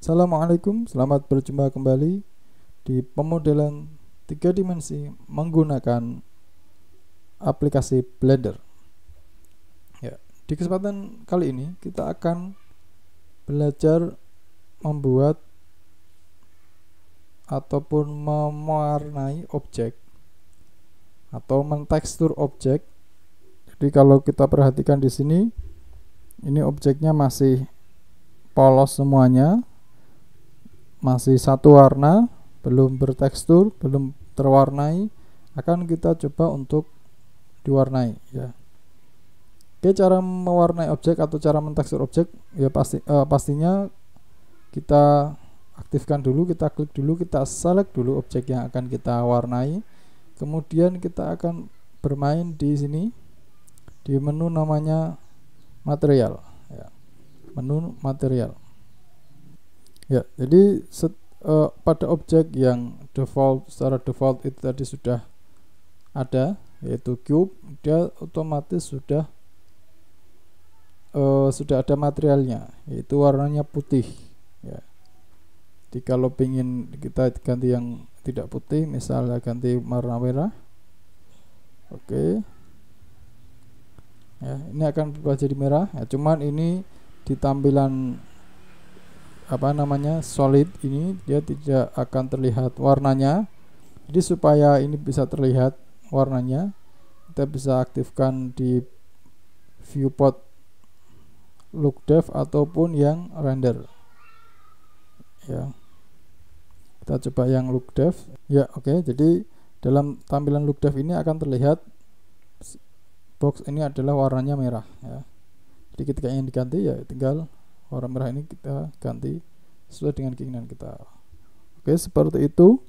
Assalamualaikum, selamat berjumpa kembali di pemodelan 3 dimensi menggunakan aplikasi Blender. Ya, di kesempatan kali ini kita akan belajar membuat ataupun mewarnai objek atau mentekstur objek. Jadi kalau kita perhatikan di sini, ini objeknya masih polos semuanya, masih satu warna, belum bertekstur, belum terwarnai. Akan kita coba untuk diwarnai ya. Oke, cara mewarnai objek atau cara mentekstur objek ya pastinya kita aktifkan dulu, kita klik dulu, kita select dulu objek yang akan kita warnai. Kemudian kita akan bermain di sini di menu namanya material ya. Menu material. Ya, jadi pada objek yang secara default itu tadi sudah ada, yaitu cube, dia otomatis sudah ada materialnya, yaitu warnanya putih ya. Jadi kalau ingin kita ganti yang tidak putih, misalnya ganti warna merah, oke ya, ini akan berubah jadi merah ya. Cuman ini di tampilan solid ini dia tidak akan terlihat warnanya. Jadi supaya ini bisa terlihat warnanya, kita bisa aktifkan di viewport look depth ataupun yang render ya. Kita coba yang look depth ya. Oke, jadi dalam tampilan look depth ini akan terlihat box ini adalah warnanya merah ya. Jadi ketika ingin diganti ya tinggal warna merah ini kita ganti sesuai dengan keinginan kita. Oke, seperti itu.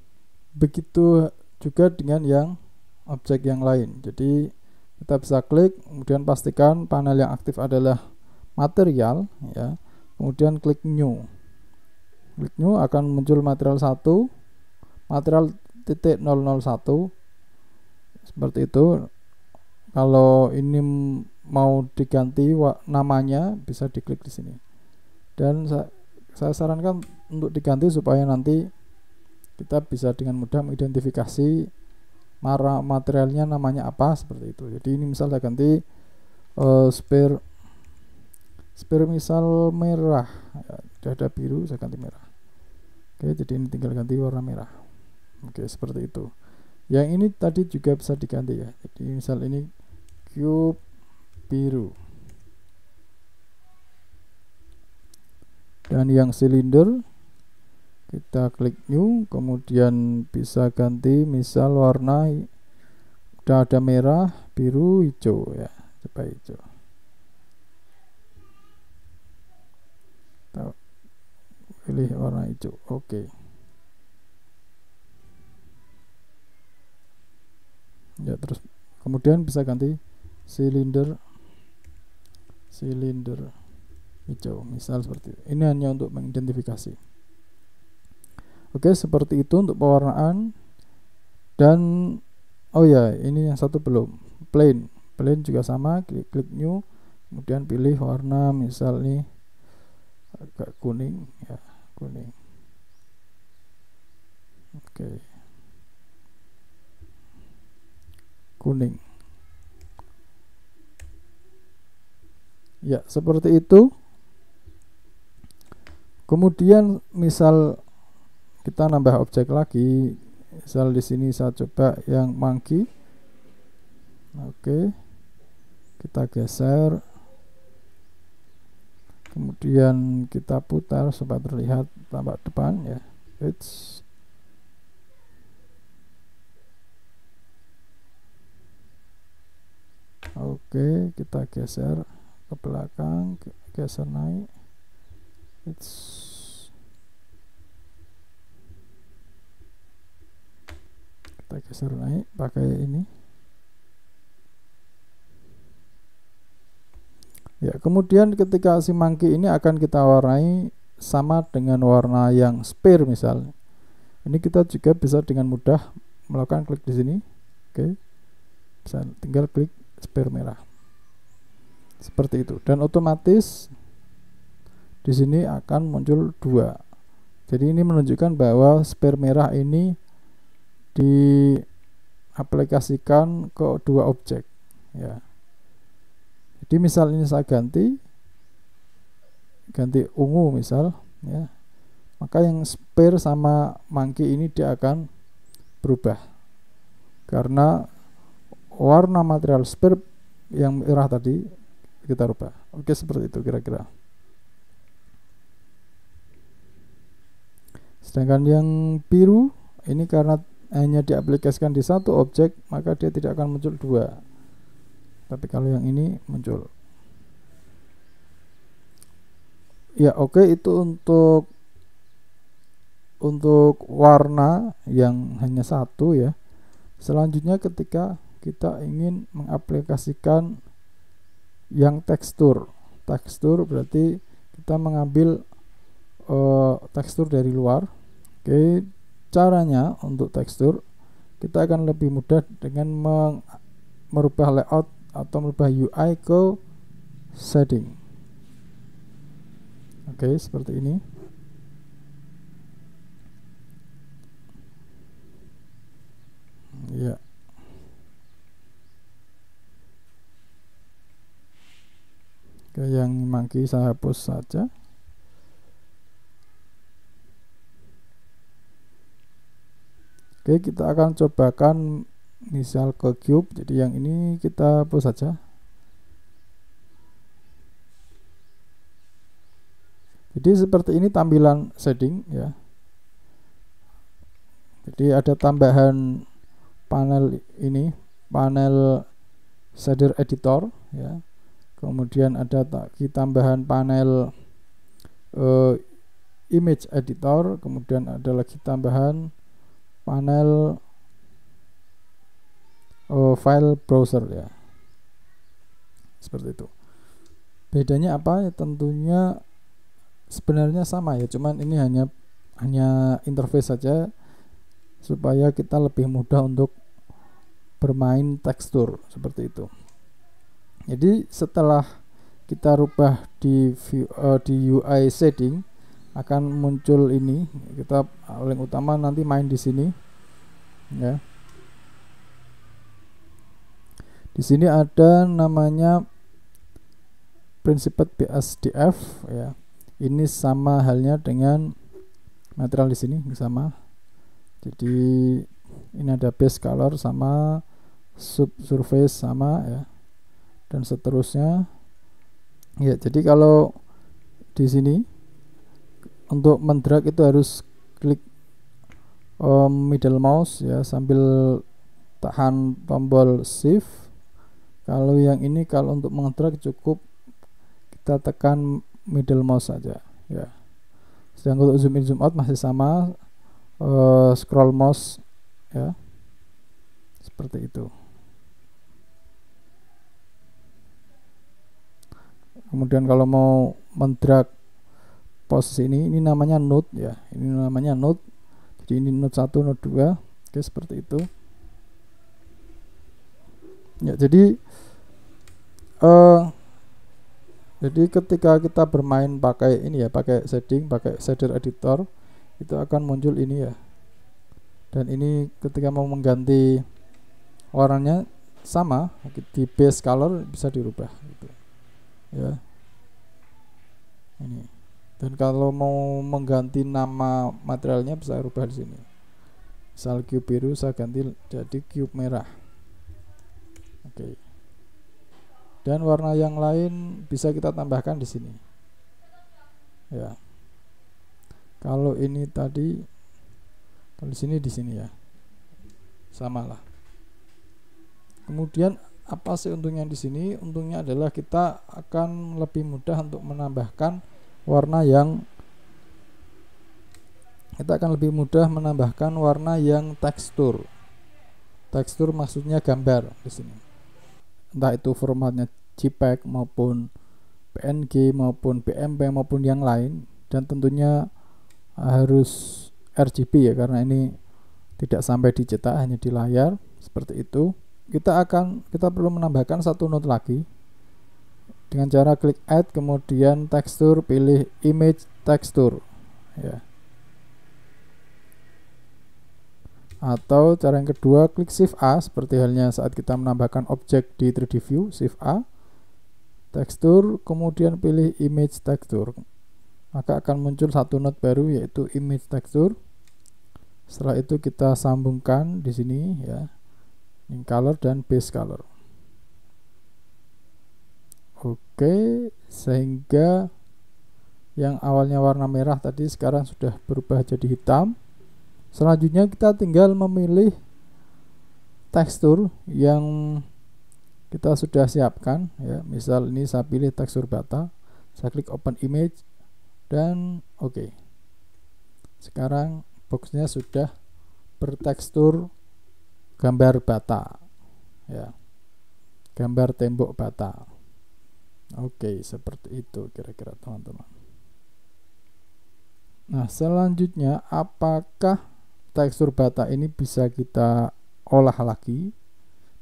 Begitu juga dengan yang objek yang lain. Jadi kita bisa klik, kemudian pastikan panel yang aktif adalah material ya. Kemudian klik new. Klik new akan muncul material 1, material .001 seperti itu. Kalau ini mau diganti namanya bisa diklik di sini. Dan saya sarankan untuk diganti supaya nanti kita bisa dengan mudah mengidentifikasi materialnya namanya apa, seperti itu. Jadi ini misal saya ganti sphere misal merah ya, sudah ada biru, saya ganti merah. Oke, jadi ini tinggal ganti warna merah. Oke, seperti itu. Yang ini tadi juga bisa diganti ya. Jadi misal ini cube biru. Dan yang silinder kita klik new, kemudian bisa ganti misal warna, udah ada merah, biru, hijau ya. Coba hijau. Kita pilih warna hijau. Oke. Ya, terus kemudian bisa ganti silinder hijau, misal seperti itu. Ini hanya untuk mengidentifikasi. Oke, seperti itu untuk pewarnaan. Dan oh ya, ini yang satu belum, plane juga sama, klik new, kemudian pilih warna misal nih agak kuning ya, kuning. Oke, kuning ya, seperti itu. Kemudian misal kita nambah objek lagi, misal di sini saya coba yang monkey. Oke, kita geser, kemudian kita putar supaya terlihat tampak depan ya. Oke, kita geser ke belakang, geser naik. Kita geser naik pakai ini ya. Kemudian ketika si monkey ini akan kita warnai sama dengan warna yang sphere misal. Ini kita juga bisa dengan mudah melakukan klik di sini. Oke, bisa tinggal klik sphere merah seperti itu, dan otomatis di sini akan muncul dua Jadi ini menunjukkan bahwa sphere merah ini diaplikasikan ke dua objek ya. Jadi misal ini saya ganti ungu misal ya, maka yang sphere sama monkey ini dia akan berubah karena warna material sphere yang merah tadi kita rubah. Oke, seperti itu kira-kira. Sedangkan yang biru ini karena hanya diaplikasikan di satu objek, maka dia tidak akan muncul dua. Tapi kalau yang ini muncul. Ya, oke, itu untuk warna yang hanya satu ya. Selanjutnya ketika kita ingin mengaplikasikan yang tekstur berarti kita mengambil tekstur dari luar. Oke, caranya untuk tekstur kita akan lebih mudah dengan merubah layout atau merubah UI ke shading. Oke, seperti ini. Ya. Oke, yang monkey saya hapus saja. Oke, kita akan cobakan misal ke cube. Jadi yang ini kita hapus saja. Jadi seperti ini tampilan shading ya. Jadi ada tambahan panel ini, panel shader editor ya. Kemudian ada tambahan panel image editor, kemudian ada lagi tambahan panel file browser ya. Seperti itu. Bedanya apa? Ya, tentunya sebenarnya sama ya, cuman ini hanya interface saja supaya kita lebih mudah untuk bermain tekstur seperti itu. Jadi setelah kita rubah di UI shading akan muncul ini. Kita paling utama nanti main di sini ya. Di sini ada namanya Principled BSDF ya. Ini sama halnya dengan material di sini sama. Jadi ini ada base color sama, subsurface sama ya, dan seterusnya. Ya, jadi kalau di sini untuk mendrag itu harus klik middle mouse ya sambil tahan tombol shift. Kalau yang ini kalau untuk mendrag cukup kita tekan middle mouse saja ya. Sedangkan untuk zoom in zoom out masih sama, scroll mouse ya, seperti itu. Kemudian kalau mau mendrag posisi ini namanya node ya, ini namanya node. Jadi ini node 1, node 2. Oke, seperti itu ya. Jadi ketika kita bermain pakai ini ya, pakai shading, pakai shader editor, itu akan muncul ini ya. Dan ini ketika mau mengganti warnanya sama di base color bisa dirubah gitu ya. Ini. Dan kalau mau mengganti nama materialnya bisa rubah di sini. Misal cube biru saya ganti jadi cube merah. Oke. Dan warna yang lain bisa kita tambahkan di sini ya. Kalau ini tadi, kalau di sini ya samalah. Kemudian apa sih untungnya di sini? Untungnya adalah kita akan lebih mudah untuk menambahkan warna yang tekstur. Tekstur maksudnya gambar di sini. Entah itu formatnya JPEG maupun PNG maupun BMP maupun yang lain, dan tentunya harus RGB ya, karena ini tidak sampai dicetak, hanya di layar seperti itu. Kita perlu menambahkan satu node lagi dengan cara klik add, kemudian tekstur, pilih image tekstur ya. Atau cara yang kedua, klik Shift A seperti halnya saat kita menambahkan objek di 3D view. Shift A, tekstur, kemudian pilih image texture, maka akan muncul satu node baru yaitu image texture. Setelah itu kita sambungkan di sini ya, in color dan base color. Oke, sehingga yang awalnya warna merah tadi sekarang sudah berubah jadi hitam. Selanjutnya kita tinggal memilih tekstur yang kita sudah siapkan ya. Misal ini saya pilih tekstur bata, saya klik open image dan oke. Sekarang boxnya sudah bertekstur gambar bata ya, gambar tembok bata. Oke, seperti itu kira-kira teman-teman. Nah, selanjutnya apakah tekstur bata ini bisa kita olah lagi?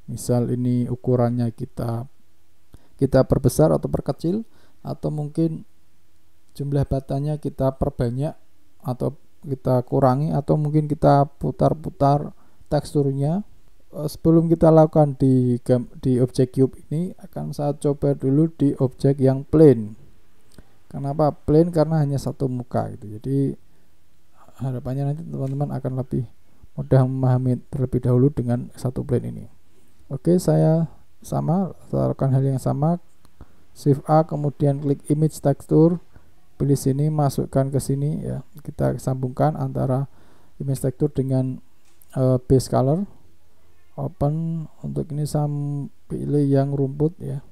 Misal ini ukurannya kita perbesar atau perkecil, atau mungkin jumlah batanya kita perbanyak atau kita kurangi, atau mungkin kita putar-putar teksturnya. Sebelum kita lakukan di objek cube ini, akan saya coba dulu di objek yang plane. Kenapa plane? Karena hanya satu muka gitu. Jadi harapannya nanti teman-teman akan lebih mudah memahami terlebih dahulu dengan satu plane ini. Oke, saya lakukan hal yang sama. Shift A, kemudian klik image texture, pilih sini, masukkan ke sini ya. Kita sambungkan antara image texture dengan base color. Open. Untuk ini saya pilih yang rumput ya.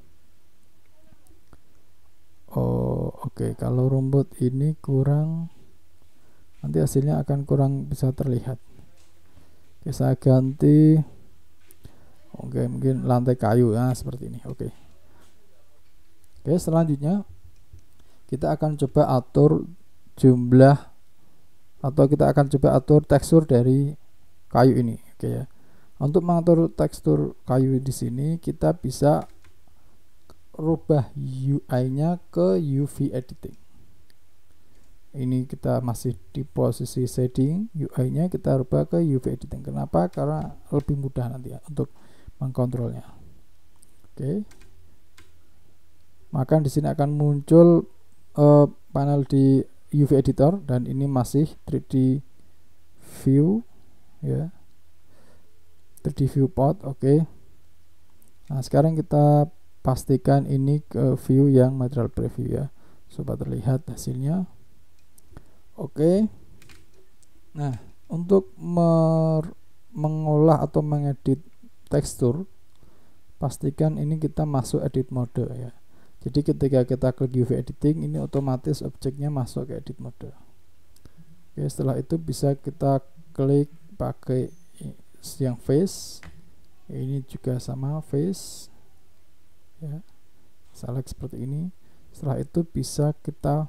Oke, kalau rumput ini kurang, nanti hasilnya akan kurang bisa terlihat. Oke, saya ganti. Oke, mungkin lantai kayu ya, seperti ini. Oke, selanjutnya kita akan coba atur jumlah, atau kita akan coba atur tekstur dari kayu ini. Oke ya. Untuk mengatur tekstur kayu di sini, kita bisa rubah UI-nya ke UV editing. Ini kita masih di posisi shading, UI-nya kita rubah ke UV editing. Kenapa? Karena lebih mudah nanti ya untuk mengkontrolnya. Oke. Maka di sini akan muncul panel di UV editor, dan ini masih 3D view ya. 3D viewport. Oke. Nah, sekarang kita pastikan ini ke view yang material preview ya, supaya terlihat hasilnya. Oke. Nah, untuk mengolah atau mengedit tekstur, pastikan ini kita masuk edit mode ya. Jadi ketika kita klik UV editing, ini otomatis objeknya masuk ke edit mode. Oke, setelah itu bisa kita klik pakai yang face. Ini juga sama face ya. Select seperti ini. Setelah itu bisa kita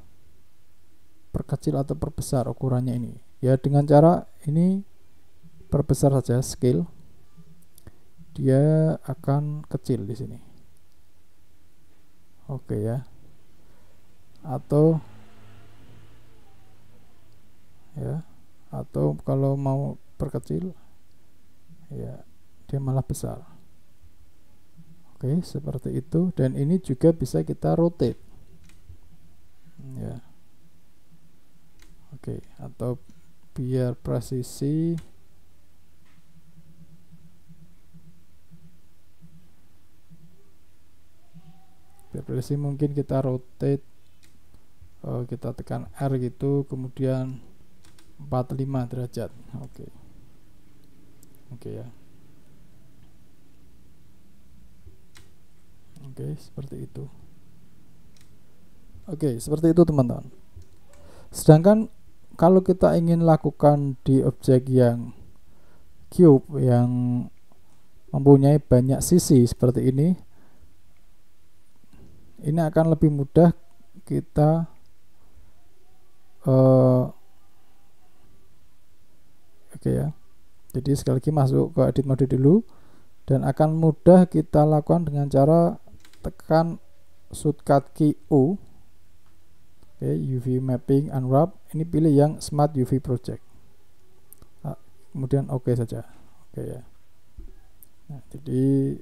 perkecil atau perbesar ukurannya ini ya, dengan cara ini perbesar saja scale, dia akan kecil di sini. Oke ya. Atau kalau mau perkecil ya, dia malah besar. Oke, seperti itu. Dan ini juga bisa kita rotate ya. Oke, atau biar presisi mungkin kita rotate, kita tekan R gitu, kemudian 45 derajat. Oke ya. Oke, seperti itu. Oke, seperti itu teman-teman. Sedangkan kalau kita ingin lakukan di objek yang cube yang mempunyai banyak sisi seperti ini akan lebih mudah kita oke ya. Jadi sekali lagi masuk ke edit mode dulu, dan akan mudah kita lakukan dengan cara tekan shortcut key U. Oke, UV mapping unwrap, ini pilih yang smart UV project. Nah, kemudian oke saja. Oke ya. Nah, jadi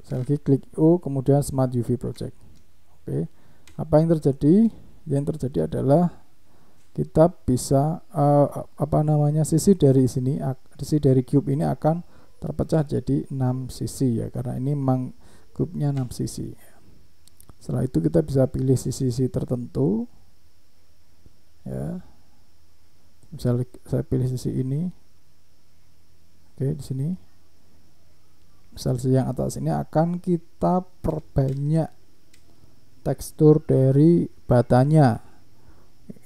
saya lagi klik O, kemudian Smart UV Project. Oke, apa yang terjadi? Yang terjadi adalah kita bisa sisi dari sini, sisi dari cube ini akan terpecah jadi 6 sisi ya, karena ini memang cube-nya 6 sisi. Setelah itu kita bisa pilih sisi-sisi tertentu ya. Misalnya saya pilih sisi ini. Oke, di sini. Misal yang atas ini akan kita perbanyak tekstur dari batanya.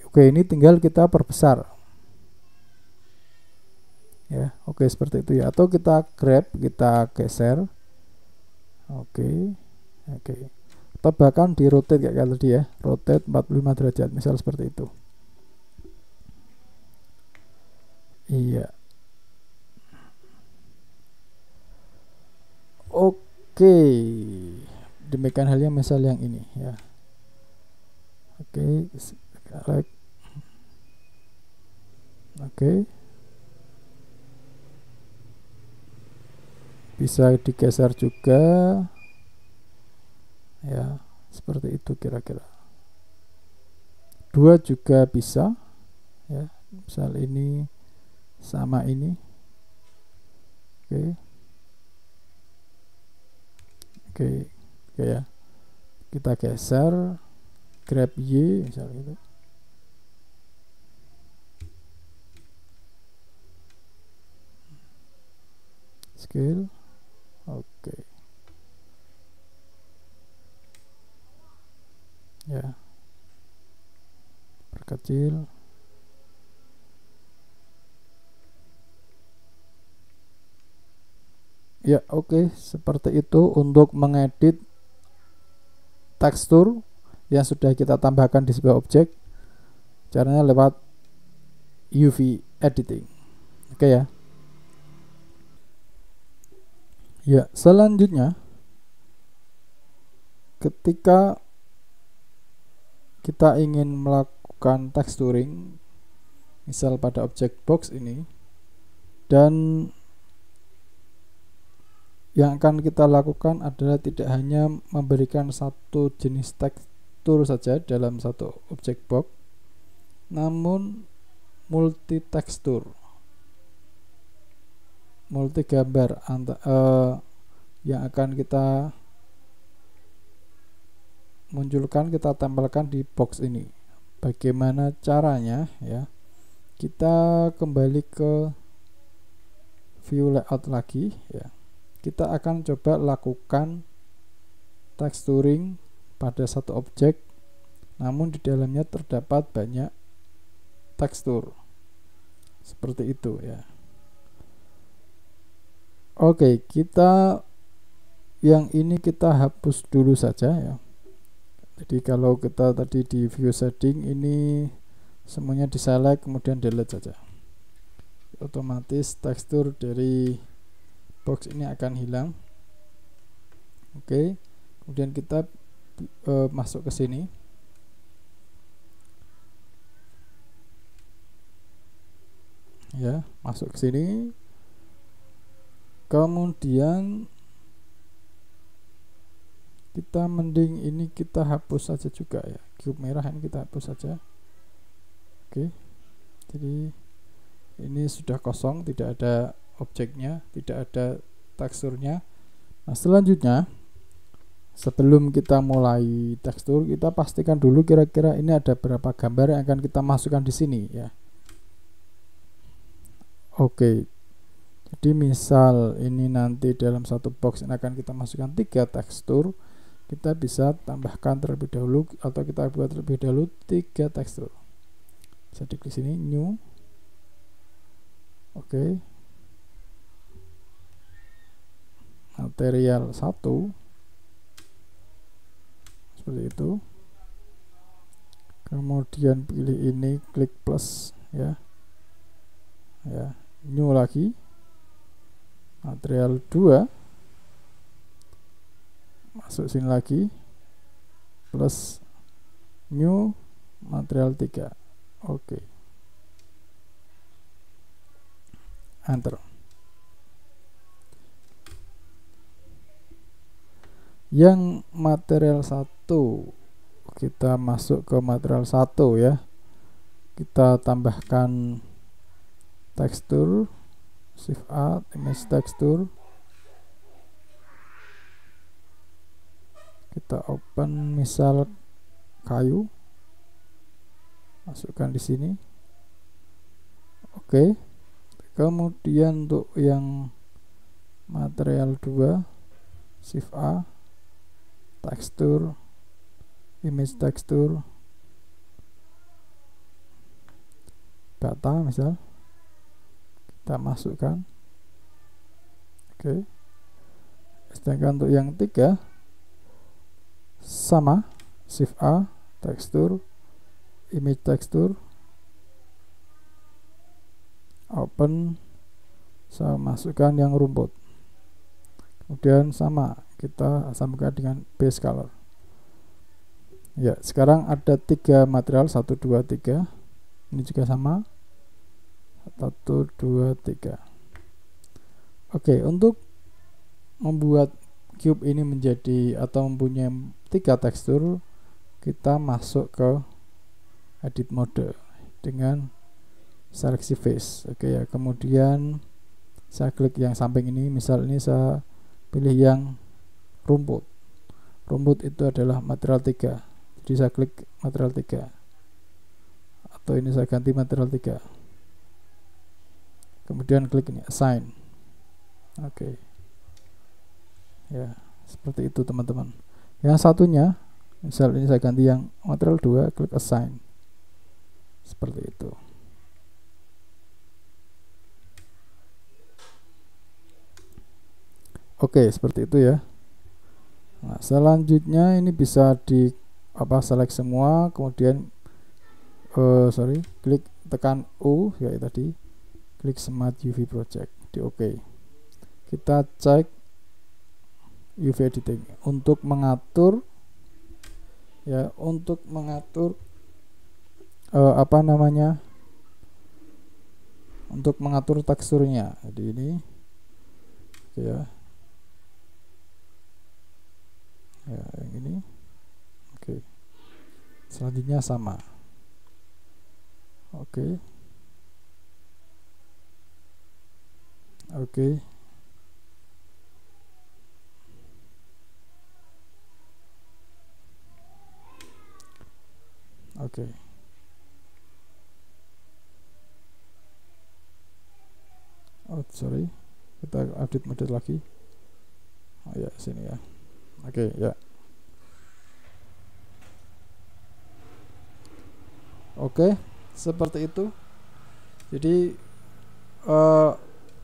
Oke, ini tinggal kita perbesar. Ya, oke seperti itu ya. Atau kita grab, kita geser. Oke. Oke. Atau bahkan di rotate kayak tadi ya, rotate 45 derajat, misal seperti itu. Iya. Oke. Demikian halnya misal yang ini ya. Oke, select. Oke. Bisa digeser juga. Ya, seperti itu kira-kira. 2 juga bisa ya. Misal ini sama ini. Oke. Oke. Oke ya. Kita geser, grab Y misal gitu. Scale. Oke. Ya. Perkecil. Ya, oke, seperti itu untuk mengedit tekstur yang sudah kita tambahkan di sebuah objek. Caranya lewat UV editing. Oke ya. Ya, selanjutnya ketika kita ingin melakukan texturing, misal pada objek box ini, dan yang akan kita lakukan adalah tidak hanya memberikan satu jenis tekstur saja dalam satu objek box, namun multi tekstur, multi gambar yang akan kita munculkan, kita tempelkan di box ini. Bagaimana caranya ya? Kita kembali ke view layout lagi ya. Kita akan coba lakukan texturing pada satu objek, namun di dalamnya terdapat banyak tekstur. Seperti itu ya. Oke, kita yang ini kita hapus dulu saja ya. Jadi kalau kita tadi di view setting ini semuanya diselect kemudian delete saja. Otomatis tekstur dari box ini akan hilang. Oke, kemudian kita masuk ke sini. Ya, masuk ke sini. Kemudian kita mending ini kita hapus saja juga ya. Cube merah ini kita hapus saja. Oke. Jadi ini sudah kosong, tidak ada objeknya, tidak ada teksturnya. Nah, selanjutnya sebelum kita mulai tekstur, kita pastikan dulu kira-kira ini ada berapa gambar yang akan kita masukkan di sini ya. Oke. Jadi misal ini nanti dalam satu box ini akan kita masukkan 3 tekstur, kita bisa tambahkan terlebih dahulu atau kita buat terlebih dahulu 3 tekstur. Bisa diklik sini new. Oke. Material 1 seperti itu. Kemudian pilih ini, klik plus ya. Ya, new lagi. Material 2 masuk sini lagi, plus new material 3. Oke. enter. Yang material 1 kita masuk ke material 1 ya. Kita tambahkan tekstur, shift A, image tekstur. Kita open misal kayu, masukkan di sini. Oke. Kemudian untuk yang material 2, shift A, tekstur, image tekstur, bata misal, kita masukkan. Oke. Sedangkan untuk yang 3 sama, shift A, tekstur, image tekstur, open, saya masukkan yang rumput. Kemudian sama, kita sambungkan dengan base color. Ya, sekarang ada 3 material, 1, 2, 3. Ini juga sama, 1, 2, 3. Oke, untuk membuat cube ini menjadi atau mempunyai 3 tekstur, kita masuk ke edit mode dengan seleksi face. Oke ya, kemudian saya klik yang samping ini, misal ini saya pilih yang rumput. Rumput itu adalah material 3, jadi saya klik material 3, atau ini saya ganti material 3, kemudian klik ini assign. Oke ya, seperti itu teman-teman. Yang satunya, misal ini saya ganti yang material 2, klik assign, seperti itu. Oke, seperti itu ya. Nah, selanjutnya ini bisa di select semua, kemudian klik tekan U ya tadi, klik Smart UV Project di OK. Kita cek UV editing untuk mengatur ya, untuk mengatur untuk mengatur teksturnya. Jadi ini ya. Ya, yang ini. Oke. Selanjutnya sama. Oke. Oke. Oke. Oh, sorry. Kita update mode lagi. Oh ya, sini ya. Oke, ya. Oke, seperti itu. Jadi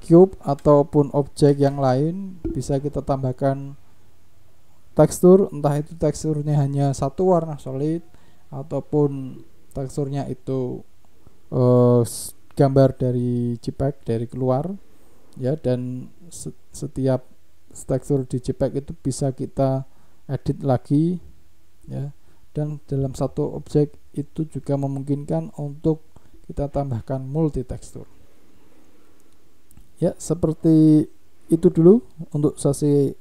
cube ataupun objek yang lain bisa kita tambahkan tekstur, entah itu teksturnya hanya satu warna solid ataupun teksturnya itu gambar dari JPEG dari keluar ya, dan setiap tekstur di JPEG itu bisa kita edit lagi ya, dan dalam satu objek itu juga memungkinkan untuk kita tambahkan multi tekstur ya. Seperti itu dulu untuk sesi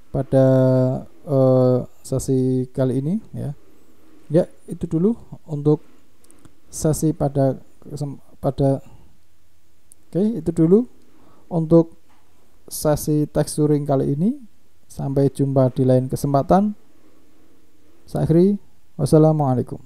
pada sesi kali ini ya. Ya, itu dulu untuk sesi pada oke, itu dulu untuk sesi texturing kali ini. Sampai jumpa di lain kesempatan. Saya akhiri. Wassalamualaikum.